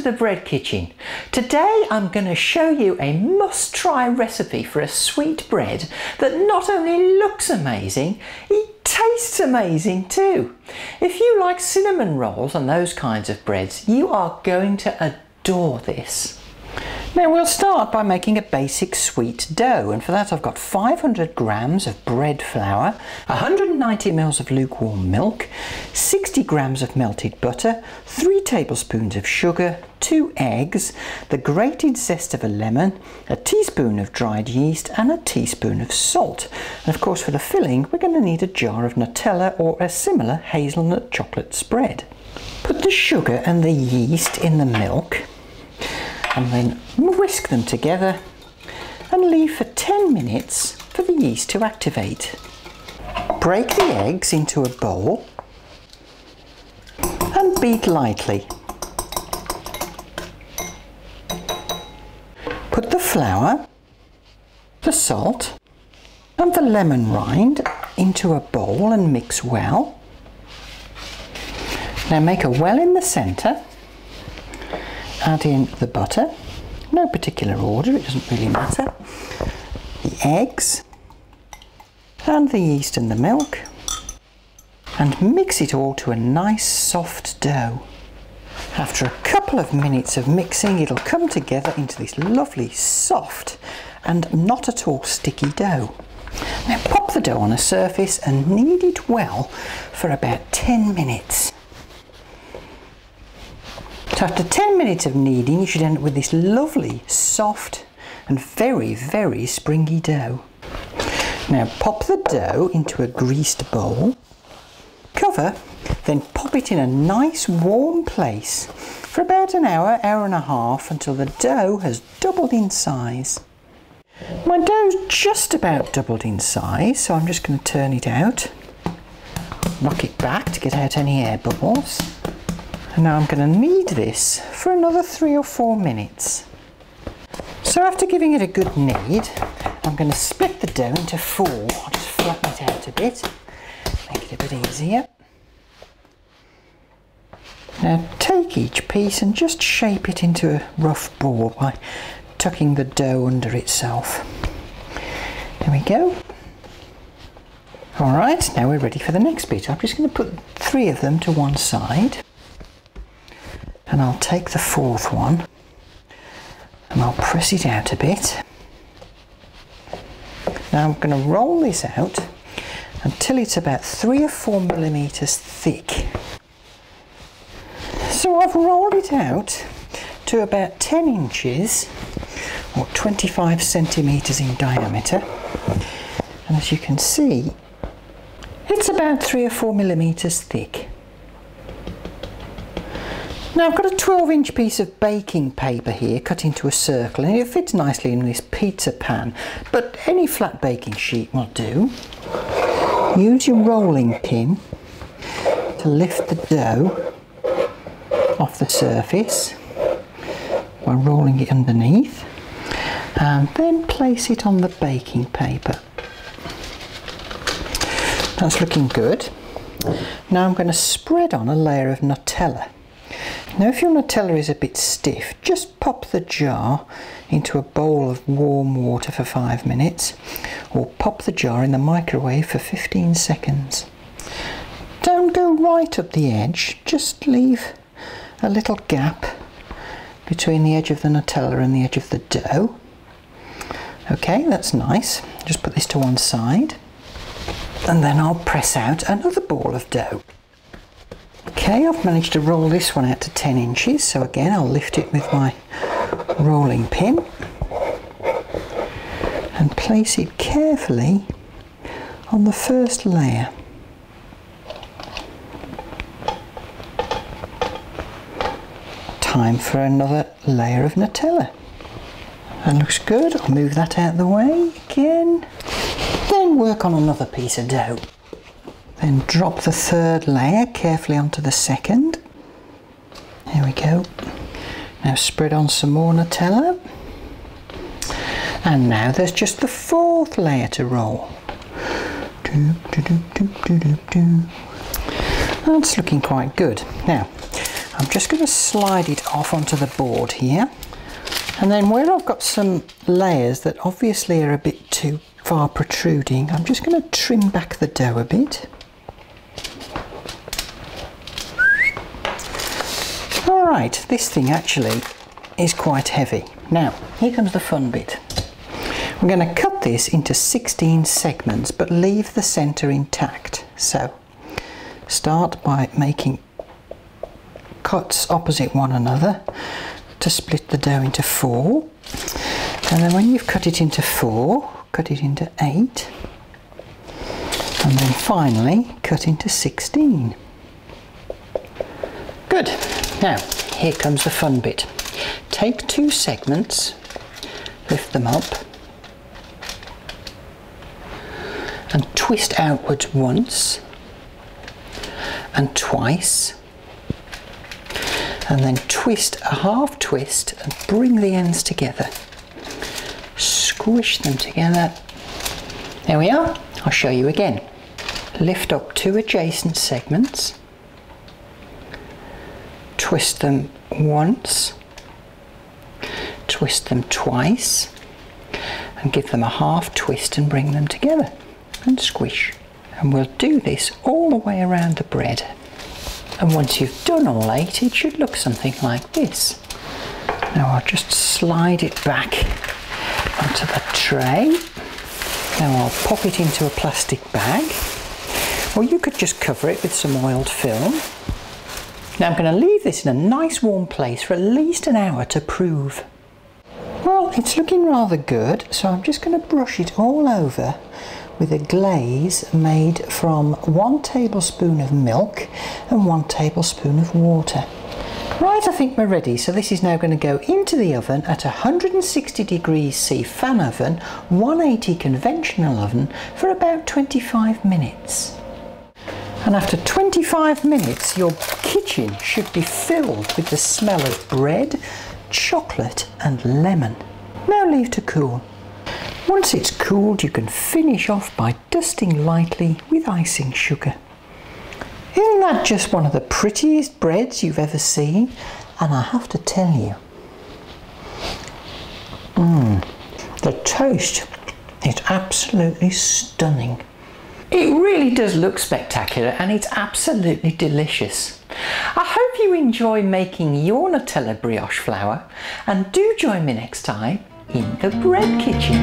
the bread kitchen. Today I'm going to show you a must-try recipe for a sweet bread that not only looks amazing, it tastes amazing too. If you like cinnamon rolls and those kinds of breads, you are going to adore this. Now we'll start by making a basic sweet dough, and for that I've got 500 grams of bread flour, 190 ml of lukewarm milk, 60 grams of melted butter, 3 tablespoons of sugar, 2 eggs, the grated zest of a lemon, a teaspoon of dried yeast and a teaspoon of salt. And of course for the filling we're going to need a jar of Nutella or a similar hazelnut chocolate spread. Put the sugar and the yeast in the milk and then whisk them together and leave for 10 minutes for the yeast to activate. Break the eggs into a bowl and beat lightly. Put the flour, the salt and the lemon rind into a bowl and mix well. Now make a well in the centre. Add in the butter, no particular order, it doesn't really matter, the eggs and the yeast and the milk, and mix it all to a nice soft dough. After a couple of minutes of mixing, it'll come together into this lovely soft and not at all sticky dough. Now pop the dough on a surface and knead it well for about 10 minutes. So after 10 minutes of kneading, you should end up with this lovely, soft and very, very springy dough. Now pop the dough into a greased bowl, cover, then pop it in a nice warm place for about an hour, hour and a half until the dough has doubled in size. My dough's just about doubled in size, so I'm just going to turn it out, knock it back to get out any air bubbles. And now I'm going to knead this for another 3 or 4 minutes. So after giving it a good knead, I'm going to split the dough into 4. I'll just flatten it out a bit, make it a bit easier. Now take each piece and just shape it into a rough ball by tucking the dough under itself. There we go. Alright, now we're ready for the next bit. I'm just going to put 3 of them to one side. And I'll take the 4th one and I'll press it out a bit. Now I'm going to roll this out until it's about 3 or 4 millimeters thick. So I've rolled it out to about 10 inches or 25 centimeters in diameter. And as you can see, it's about 3 or 4 millimeters thick. Now I've got a 12-inch piece of baking paper here cut into a circle, and it fits nicely in this pizza pan, but any flat baking sheet will do. Use your rolling pin to lift the dough off the surface while rolling it underneath, and then place it on the baking paper. That's looking good. Now I'm going to spread on a layer of Nutella. Now if your Nutella is a bit stiff, just pop the jar into a bowl of warm water for 5 minutes, or pop the jar in the microwave for 15 seconds. Don't go right up the edge, just leave a little gap between the edge of the Nutella and the edge of the dough. Okay, that's nice. Just put this to one side, and then I'll press out another ball of dough. Okay, I've managed to roll this one out to 10 inches, so again I'll lift it with my rolling pin and place it carefully on the first layer. Time for another layer of Nutella. That looks good. I'll move that out of the way again. Then work on another piece of dough. Then drop the 3rd layer carefully onto the 2nd. There we go. Now spread on some more Nutella. And now there's just the 4th layer to roll. That's looking quite good. Now I'm just going to slide it off onto the board here. And then where I've got some layers that obviously are a bit too far protruding, I'm just going to trim back the dough a bit. Alright, this thing actually is quite heavy. Now, here comes the fun bit. I'm going to cut this into 16 segments, but leave the centre intact. So, start by making cuts opposite one another to split the dough into 4. And then when you've cut it into 4, cut it into 8. And then finally, cut into 16. Good. Now, here comes the fun bit. Take 2 segments, lift them up, and twist outwards once, and twice, and then twist a half twist and bring the ends together. Squish them together. There we are. I'll show you again. Lift up 2 adjacent segments, twist them once, twist them twice, and give them a half twist and bring them together and squish. And we'll do this all the way around the bread. And once you've done all 8, it should look something like this. Now I'll just slide it back onto the tray. Now I'll pop it into a plastic bag, or you could just cover it with some oiled film. Now I'm going to leave this in a nice warm place for at least an hour to prove. Well, it's looking rather good, so I'm just going to brush it all over with a glaze made from 1 tablespoon of milk and 1 tablespoon of water. Right, I think we're ready. So this is now going to go into the oven at 160 degrees C fan oven, 180 conventional oven for about 25 minutes. And after 25 minutes, your kitchen should be filled with the smell of bread, chocolate and lemon. Now leave to cool. Once it's cooled, you can finish off by dusting lightly with icing sugar. Isn't that just one of the prettiest breads you've ever seen? And I have to tell you, the taste is absolutely stunning. It really does look spectacular and it's absolutely delicious. I hope you enjoy making your Nutella brioche flour, and do join me next time in the bread kitchen.